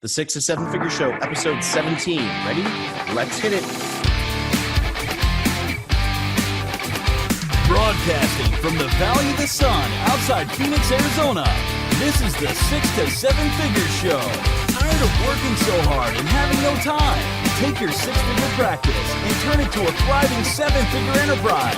The 6 to 7 Figure Show, episode 17. Ready? Let's hit it. Broadcasting from the Valley of the Sun outside Phoenix, Arizona. This is the 6 to 7 Figure Show. Tired of working so hard and having no time? Take your six-figure practice and turn it to a thriving seven-figure enterprise.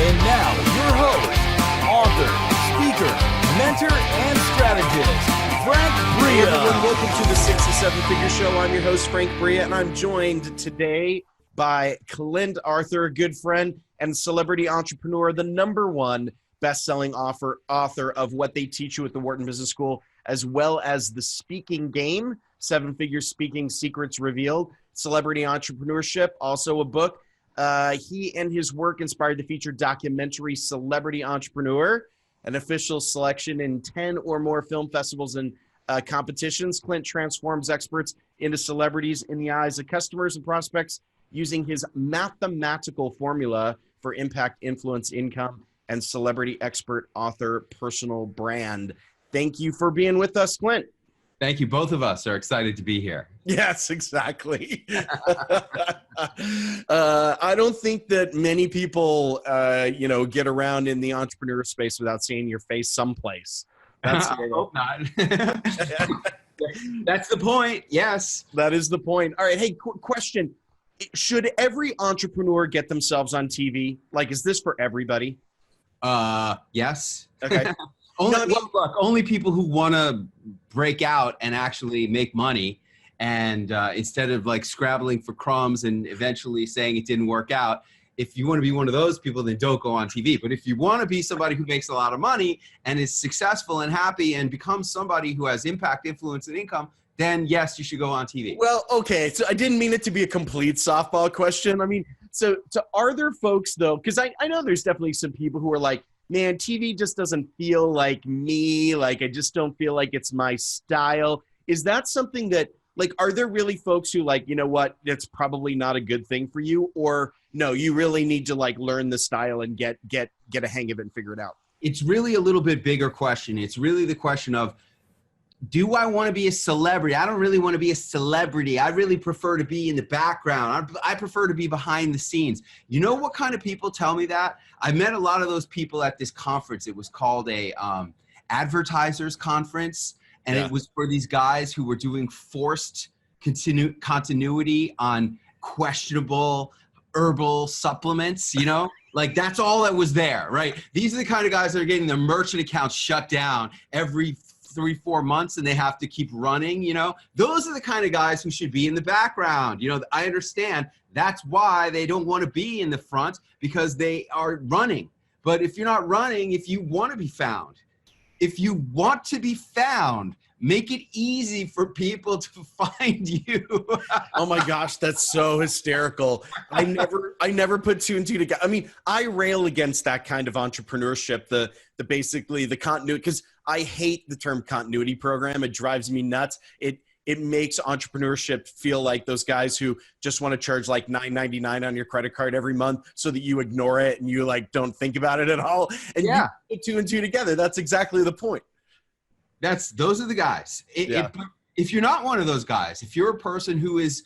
And now, your host, author, speaker, mentor, and strategist, Frank Bria. Hey everyone, welcome to the 6 to 7 Figure Show. I'm your host, Frank Bria, and I'm joined today by Clint Arthur, a good friend and celebrity entrepreneur, the #1 best-selling author of What They Teach You at the Wharton Business School, as well as The Speaking Game, 7-Figure Speaking Secrets Revealed, Celebrity Entrepreneurship, also a book. He and his work inspired the featured documentary Celebrity Entrepreneur, an official selection in 10 or more film festivals and competitions. Clint transforms experts into celebrities in the eyes of customers and prospects using his mathematical formula for impact, influence, income, and celebrity expert author personal brand. Thank you for being with us, Clint. Thank you. Both of us are excited to be here. Yes, exactly. I don't think that many people, get around in the entrepreneur space without seeing your face someplace. I hope not. That's the point. Yes. That is the point. All right. Hey, question. Should every entrepreneur get themselves on TV? Like, is this for everybody? Yes. Okay. Only people who want to break out and actually make money, and instead of like scrabbling for crumbs and eventually saying it didn't work out. If you want to be one of those people, then don't go on TV. But if you want to be somebody who makes a lot of money and is successful and happy and becomes somebody who has impact, influence, and income, then yes, you should go on TV. Well, okay. So I didn't mean it to be a complete softball question. I mean, so are there folks though, because I know there's definitely some people who are like, man, TV just doesn't feel like me. Like, I just don't feel like it's my style. Is that something that, like, are there really folks who like, you know what, that's probably not a good thing for you? Or no, you really need to like learn the style and get a hang of it and figure it out? It's really a little bit bigger question. It's really the question of, do I want to be a celebrity? I don't really want to be a celebrity. I really prefer to be in the background. I prefer to be behind the scenes. You know what kind of people tell me that? I met a lot of those people at this conference. It was called a advertisers conference. And It was for these guys who were doing forced continuity on questionable herbal supplements, you know? Like, that's all that was there, right? These are the kind of guys that are getting their merchant accounts shut down every 3-4 months and they have to keep running, you know? Those are the kind of guys who should be in the background. You know, I understand that's why they don't want to be in the front, because they are running. But if you're not running, if you want to be found, make it easy for people to find you. Oh my gosh, that's so hysterical. I never put two and two together. I mean, I rail against that kind of entrepreneurship, the basically the continuity, because I hate the term continuity program. It drives me nuts. It makes entrepreneurship feel like those guys who just want to charge like $9.99 on your credit card every month so that you ignore it and you like don't think about it at all. And you put two and two together. That's exactly the point. Those are the guys. If you're not one of those guys, if you're a person who is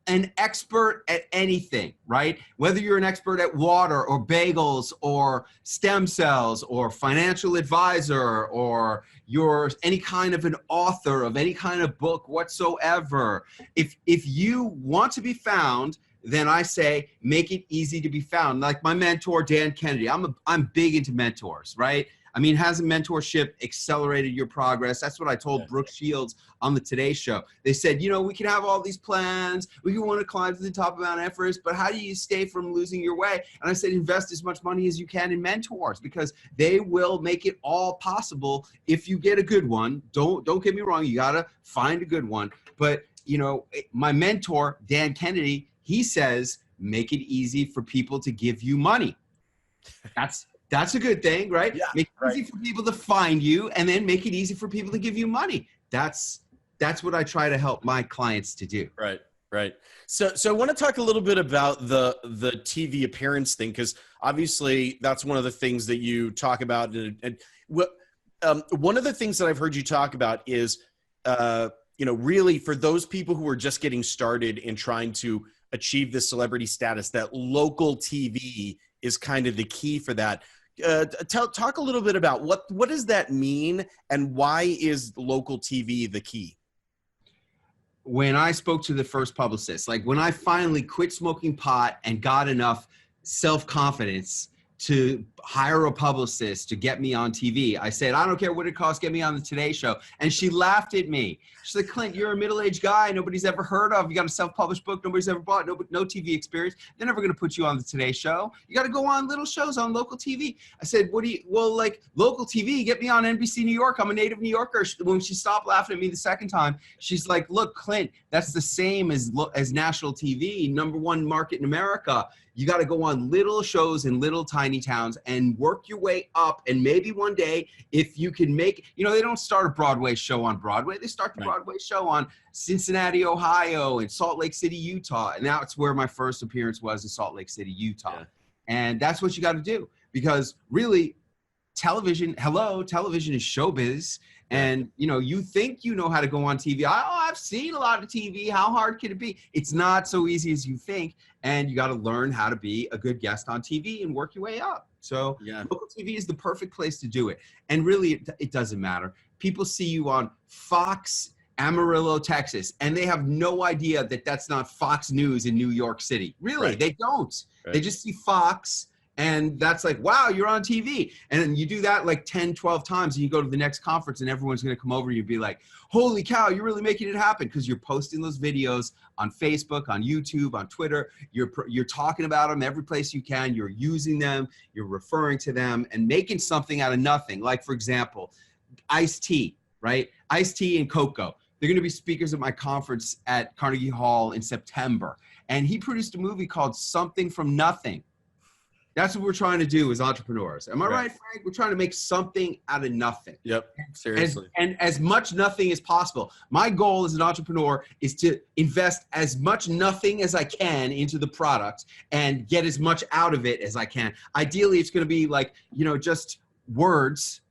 an expert at anything, right? Whether you're an expert at water or bagels or stem cells or financial advisor, or you're any kind of an author of any kind of book whatsoever, if you want to be found, then I say make it easy to be found. Like my mentor, Dan Kennedy. I'm big into mentors, right? I mean, hasn't mentorship accelerated your progress? That's what I told Brooke Shields on the Today Show. They said, you know, we can have all these plans. We can want to climb to the top of Mount Everest, but how do you stay from losing your way? And I said, invest as much money as you can in mentors, because they will make it all possible if you get a good one. Don't get me wrong. You got to find a good one. But, you know, my mentor, Dan Kennedy, he says, make it easy for people to give you money. That's a good thing, right? Yeah, make it easy for people to find you, and then make it easy for people to give you money. That's what I try to help my clients to do. Right. So I want to talk a little bit about the TV appearance thing, because obviously that's one of the things that you talk about. And one of the things that I've heard you talk about is really for those people who are just getting started in trying to achieve this celebrity status, that local TV is kind of the key for that. Talk a little bit about what does that mean, and why is local TV the key? When I spoke to the first publicist, like when I finally quit smoking pot and got enough self-confidence to hire a publicist to get me on TV, I said, I don't care what it costs, get me on the Today Show. And she laughed at me. She said, Clint, you're a middle-aged guy nobody's ever heard of. You got a self-published book nobody's ever bought, no TV experience. They're never going to put you on the Today Show. You got to go on little shows on local TV. I said, like local TV, get me on NBC New York. I'm a native New Yorker. When she stopped laughing at me the second time, she's like, look, Clint, that's the same as national TV, #1 market in America. You got to go on little shows in little tiny towns and work your way up. And maybe one day, if you can make, they don't start a Broadway show on Broadway. They start the Broadway show on Cincinnati, Ohio, and Salt Lake City, Utah. And that's where my first appearance was, in Salt Lake City, Utah. Yeah. And that's what you got to do, because really television is showbiz. And, you think you know how to go on TV. I've seen a lot of TV. How hard can it be? It's not so easy as you think. And you got to learn how to be a good guest on TV and work your way up. So local TV is the perfect place to do it. And really, it doesn't matter. People see you on Fox, Amarillo, Texas, and they have no idea that that's not Fox News in New York City. Really, they don't. Right. They just see Fox. And that's like, wow, you're on TV. And then you do that like 10, 12 times, and you go to the next conference and everyone's going to come over and you'll be like, holy cow, you're really making it happen, because you're posting those videos on Facebook, on YouTube, on Twitter. You're talking about them every place you can. You're using them. You're referring to them and making something out of nothing. Like, for example, Ice-T, right? Ice-T and Coco. They're going to be speakers at my conference at Carnegie Hall in September. And he produced a movie called Something from Nothing. That's what we're trying to do as entrepreneurs. Am I right, Frank? We're trying to make something out of nothing. Yep, seriously. And as much nothing as possible. My goal as an entrepreneur is to invest as much nothing as I can into the product and get as much out of it as I can. Ideally, it's going to be like, just words.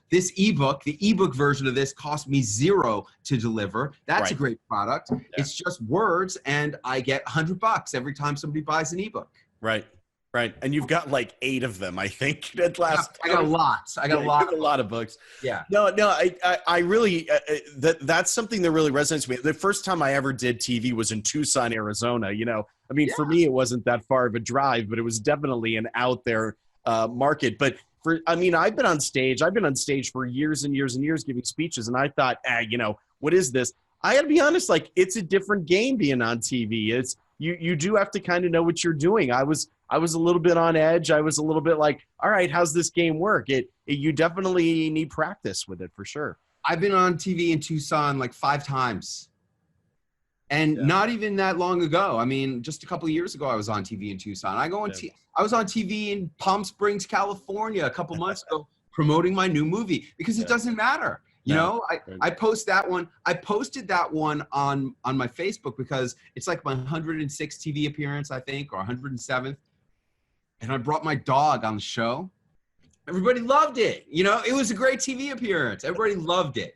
This ebook, the ebook version of this cost me $0 to deliver. That's a great product. Yeah. It's just words, and I get $100 every time somebody buys an ebook. Right. Right. And you've got like 8 of them, I think, at last. I got lots. I got a lot of books. Yeah. No, I really, that's something that really resonates with me. The first time I ever did TV was in Tucson, Arizona. For me, it wasn't that far of a drive, but it was definitely an out there market. But I've been on stage for years and years and years giving speeches. And I thought, what is this? I got to be honest, like, it's a different game being on TV. It's, you do have to kind of know what you're doing. I was a little bit on edge. I was a little bit like, all right, how's this game work? You definitely need practice with it, for sure. I've been on TV in Tucson like 5 times. And not even that long ago. Just a couple of years ago, I was on TV in Tucson. I was on TV in Palm Springs, California a couple months ago promoting my new movie, because it doesn't matter. I posted that one on my Facebook, because it's like my 106th TV appearance, I think, or 107th. And I brought my dog on the show. Everybody loved it. It was a great TV appearance. Everybody loved it.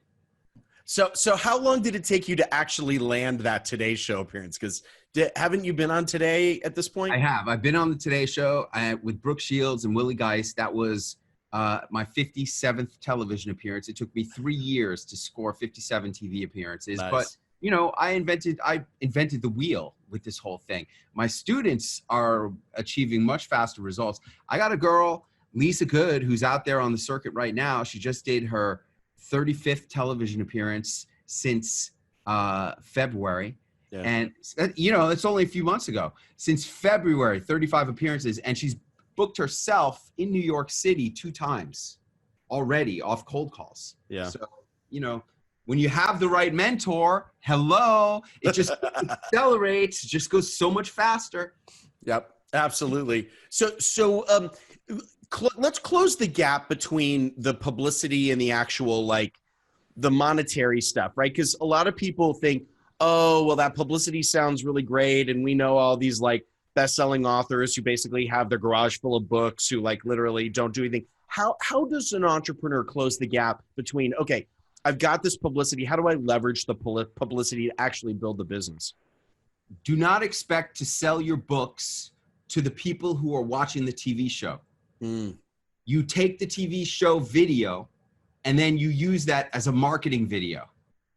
So how long did it take you to actually land that Today Show appearance? Because haven't you been on Today at this point? I have. I've been on the Today Show with Brooke Shields and Willie Geist. That was my 57th television appearance. It took me 3 years to score 57 TV appearances. Nice. But I invented the wheel with this whole thing. My students are achieving much faster results. I got a girl, Lisa Good, who's out there on the circuit right now. She just did her 35th television appearance since February. Yeah. And, it's only a few months ago. Since February, 35 appearances. And she's booked herself in New York City 2 times already off cold calls. Yeah. So, when you have the right mentor, it just accelerates, it just goes so much faster. Yep, absolutely. So let's close the gap between the publicity and the actual, like, the monetary stuff, right? Because a lot of people think, oh, well, that publicity sounds really great, and we know all these, like, best-selling authors who basically have their garage full of books, who, like, literally don't do anything. How does an entrepreneur close the gap between, okay, I've got this publicity. How do I leverage the publicity to actually build the business? Do not expect to sell your books to the people who are watching the TV show. You take the TV show video and then you use that as a marketing video,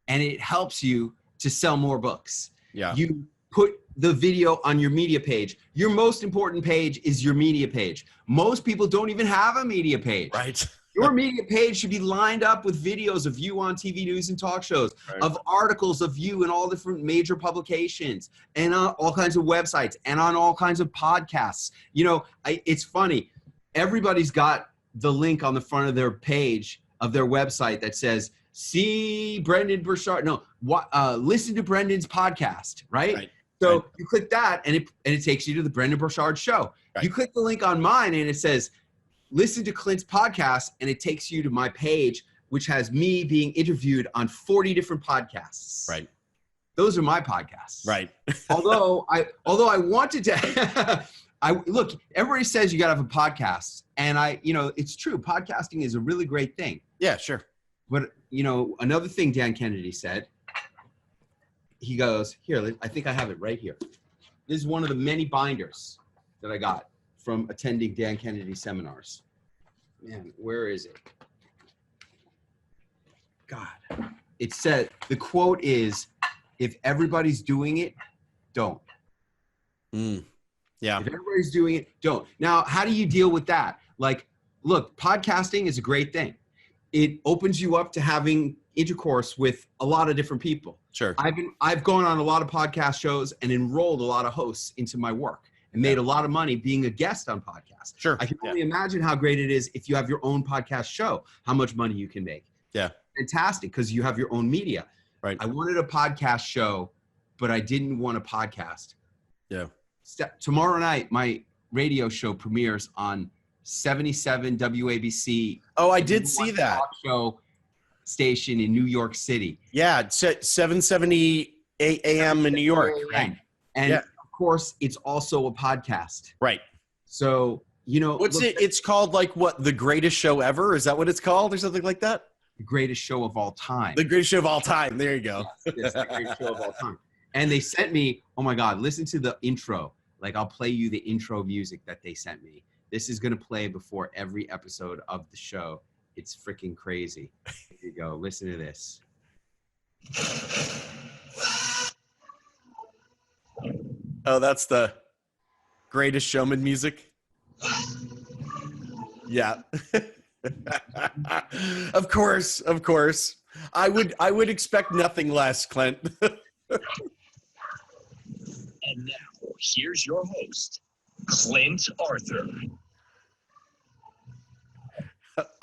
and it helps you to sell more books. Yeah. You put the video on your media page. Your most important page is your media page. Most people don't even have a media page. Right. Your media page should be lined up with videos of you on TV news and talk shows, of articles of you in all different major publications and on all kinds of websites and on all kinds of podcasts. You know, it's funny. Everybody's got the link on the front of their page of their website that says, see Brendan Burchard. No, listen to Brendan's podcast, right? So you click that and it takes you to the Brendan Burchard show. You click the link on mine and it says, listen to Clint's podcast, and it takes you to my page, which has me being interviewed on 40 different podcasts. Right. Those are my podcasts. Right. although I wanted to, look, everybody says you got to have a podcast, and it's true. Podcasting is a really great thing. Yeah, sure. But, another thing Dan Kennedy said, he goes, here, I think I have it right here. This is one of the many binders that I got from attending Dan Kennedy seminars. Man, where is it? God. It said, the quote is, if everybody's doing it, don't. Yeah. If everybody's doing it, don't. Now, how do you deal with that? Like, look, podcasting is a great thing. It opens you up to having intercourse with a lot of different people. Sure. I've gone on a lot of podcast shows and enrolled a lot of hosts into my work and made a lot of money being a guest on podcasts. Sure. I can only imagine how great it is if you have your own podcast show, how much money you can make. Yeah. Fantastic, because you have your own media. Right. I wanted a podcast show, but I didn't want a podcast. Yeah. Tomorrow night, my radio show premieres on 77 WABC. Oh, I did see that. Talk show station in New York City. Yeah, 770 a.m. in New York. Right. And of course, it's also a podcast. Right. So, it's called like what? The Greatest Show Ever? Is that what it's called or something like that? The Greatest Show of All Time. The Greatest Show of All Time. There you go. Yes, the Greatest Show of All Time. And they sent me, oh my God, listen to the intro. Like, I'll play you the intro music that they sent me. This is going to play before every episode of the show. It's freaking crazy. Here you go. Listen to this. Oh, that's the Greatest Showman music. Yeah. Of course. I would expect nothing less, Clint. And now, here's your host, Clint Arthur.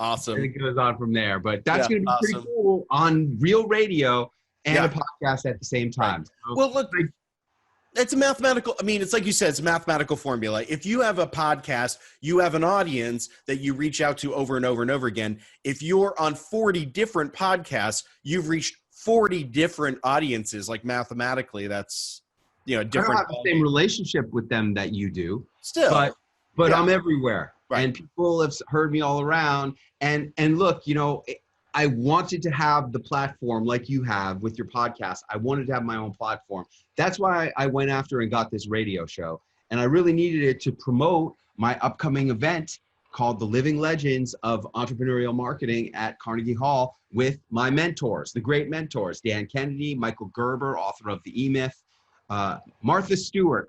Awesome. And it goes on from there. But that's going to be awesome. pretty cool on real radio and a podcast at the same time. Right. So, well, look, it's a mathematical, it's like you said, it's a mathematical formula. If you have a podcast, you have an audience that you reach out to over and over and over again. If you're on 40 different podcasts, you've reached 40 different audiences. Like mathematically, that's, different. I don't have the same relationship with them that you do. Still. But I'm everywhere. Right. And people have heard me all around. And look, I wanted to have the platform like you have with your podcast. I wanted to have my own platform. That's why I went after and got this radio show. And I really needed it to promote my upcoming event called The Living Legends of Entrepreneurial Marketing at Carnegie Hall with my mentors, the great mentors, Dan Kennedy, Michael Gerber, author of The E-Myth, Martha Stewart.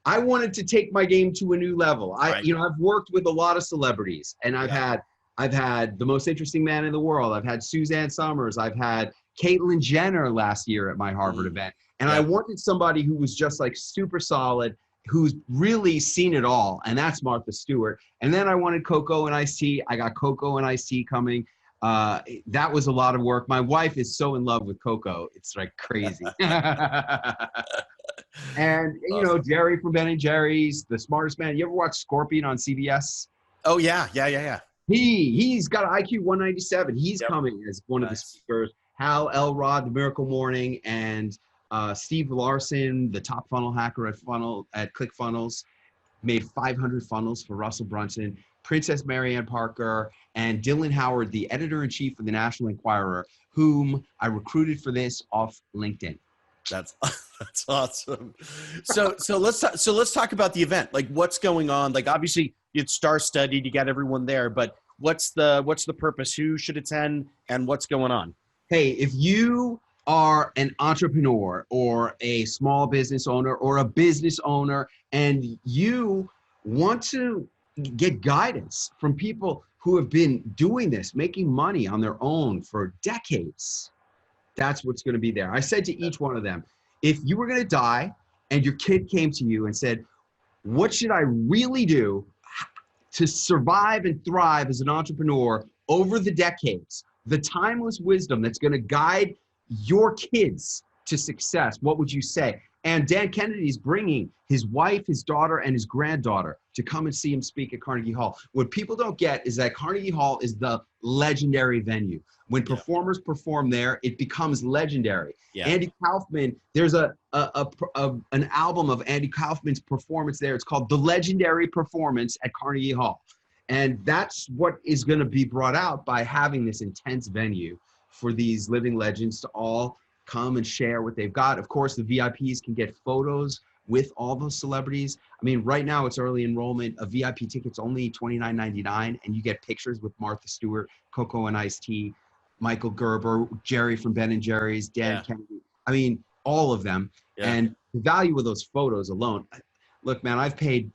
I wanted to take my game to a new level. I've worked with a lot of celebrities, and I've had the most interesting man in the world. I've had Suzanne Summers. I've had Caitlyn Jenner last year at my Harvard event. And I wanted somebody who was just like super solid, who's really seen it all. And that's Martha Stewart. And then I wanted Coco and Ice-T. I got Coco and Ice-T coming. That was a lot of work. My wife is so in love with Coco. It's like crazy. And, Jerry from Ben & Jerry's, The Smartest Man. You ever watch Scorpion on CBS? Oh, yeah. He's got an IQ 197. He's coming as one of the speakers. Hal Elrod, The Miracle Morning, and Steve Larson, the top funnel hacker at ClickFunnels, made 500 funnels for Russell Brunson. Princess Marianne Parker, and Dylan Howard, the editor-in-chief of the National Enquirer, whom I recruited for this off LinkedIn. That's awesome. So let's talk about the event. Like, what's going on? Like, obviously it's star-studded, you got everyone there, but what's the purpose? Who should attend, and what's going on? Hey, if you are an entrepreneur or a small business owner or a business owner and you want to get guidance from people who have been doing this, making money on their own for decades, that's what's going to be there. I said to each one of them, if you were going to die and your kid came to you and said, what should I really do to survive and thrive as an entrepreneur over the decades, the timeless wisdom that's going to guide your kids to success, what would you say? And Dan Kennedy's bringing his wife, his daughter, and his granddaughter to come and see him speak at Carnegie Hall. What people don't get is that Carnegie Hall is the legendary venue. When performers perform there, it becomes legendary. Yeah. Andy Kaufman, there's an album of Andy Kaufman's performance there. It's called The Legendary Performance at Carnegie Hall. And that's what is going to be brought out by having this intense venue for these living legends to all come and share what they've got. Of course, the VIPs can get photos with all those celebrities. I mean, right now it's early enrollment. A VIP ticket's only $29.99, and you get pictures with Martha Stewart, Coco and Ice-T, Michael Gerber, Jerry from Ben & Jerry's, Dan Kennedy. I mean, all of them. Yeah. And the value of those photos alone. Look, man, I've paid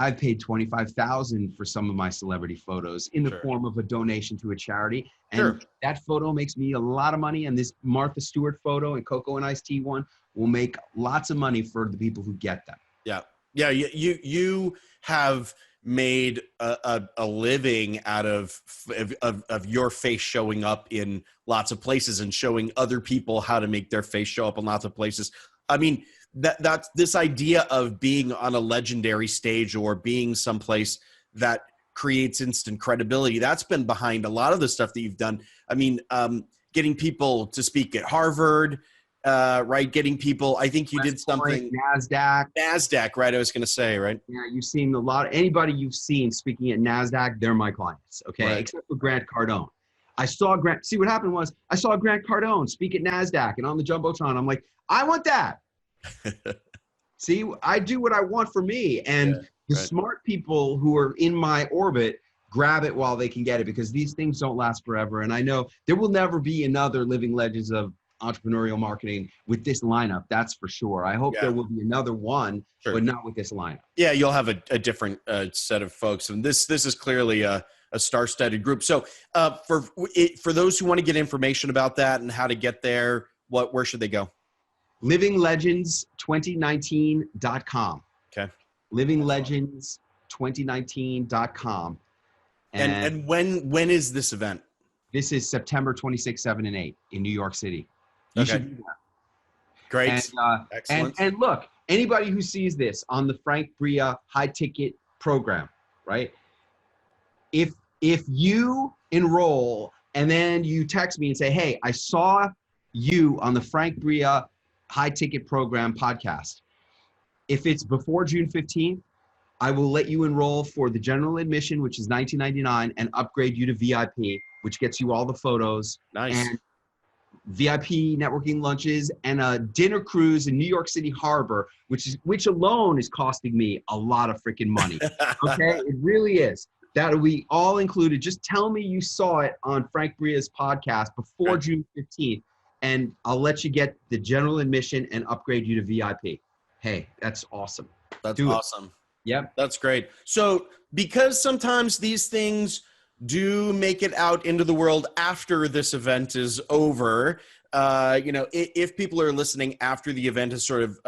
$25,000 for some of my celebrity photos in the form of a donation to a charity. And that photo makes me a lot of money. And this Martha Stewart photo and Coco and Ice-T one will make lots of money for the people who get them. Yeah. Yeah. You have made a living out of your face showing up in lots of places and showing other people how to make their face show up in lots of places. I mean, that's this idea of being on a legendary stage or being someplace that creates instant credibility. That's been behind a lot of the stuff that you've done. I mean, getting people to speak at Harvard, right? Getting people, I think you did something. NASDAQ, right? I was going to say, right? Yeah, you've seen anybody you've seen speaking at NASDAQ, they're my clients, okay? Right. Except for Grant Cardone. See, what happened was I saw Grant Cardone speak at NASDAQ and on the Jumbotron. I'm like, I want that. See, I do what I want for me. And the smart people who are in my orbit grab it while they can get it, because these things don't last forever. And I know there will never be another Living Legends of entrepreneurial marketing with this lineup. That's for sure. I hope there will be another one, but not with this lineup. Yeah, you'll have a different set of folks. And this is clearly a star-studded group. So for those who want to get information about that and how to get there, where should they go? livinglegends2019.com. Okay. livinglegends2019.com. And when is this event? This is September 26, 7, and 8 in New York City. You should be there. Great. Excellent. And look, anybody who sees this on the Frank Bria high ticket program, right? If you enroll and then you text me and say, hey, I saw you on the Frank Bria high ticket program podcast. If it's before June 15th, I will let you enroll for the general admission, which is $19.99, and upgrade you to VIP, which gets you all the photos. Nice. And VIP networking lunches and a dinner cruise in New York City Harbor, which alone is costing me a lot of freaking money. Okay, it really is. That'll be all included. Just tell me you saw it on Frank Bria's podcast before June 15th, and I'll let you get the general admission and upgrade you to VIP. Hey, that's awesome. That's awesome. Yep. That's great. So because sometimes these things do make it out into the world after this event is over, if people are listening after the event is sort of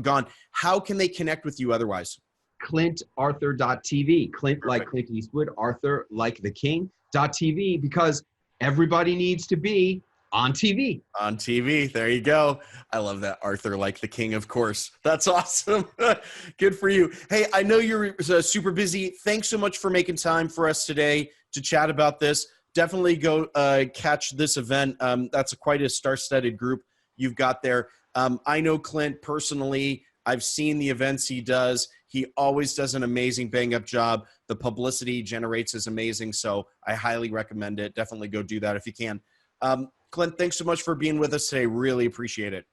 gone, how can they connect with you otherwise? ClintArthur.tv. Clint like Clint Eastwood, Arthur like the King, .tv, because everybody needs to be on TV. On TV. There you go. I love that. Arthur like the King, of course. That's awesome. Good for you. Hey, I know you're super busy. Thanks so much for making time for us today to chat about this. Definitely go catch this event. That's quite a star-studded group you've got there. I know Clint personally. I've seen the events he does. He always does an amazing bang-up job. The publicity he generates is amazing, so I highly recommend it. Definitely go do that if you can. Clint, thanks so much for being with us today. Really appreciate it.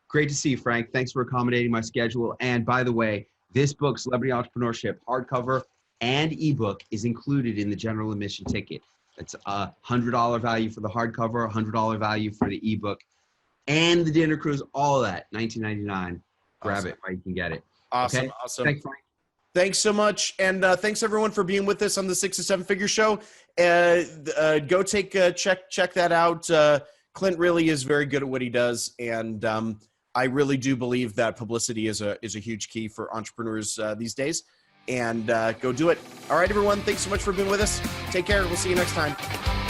Great to see you, Frank. Thanks for accommodating my schedule. And by the way, this book, Celebrity Entrepreneurship, hardcover and ebook, is included in the general admission ticket. It's a $100 value for the hardcover, $100 value for the ebook, and the dinner cruise, all of that, $19.99. Grab Awesome. it while you can get it. Awesome. Okay? Awesome. Thanks, Frank. Thanks so much. And thanks everyone for being with us on the 6 to 7 Figure Show. Go check that out. Clint really is very good at what he does. And I really do believe that publicity is a huge key for entrepreneurs these days. And go do it. All right, everyone. Thanks so much for being with us. Take care. We'll see you next time.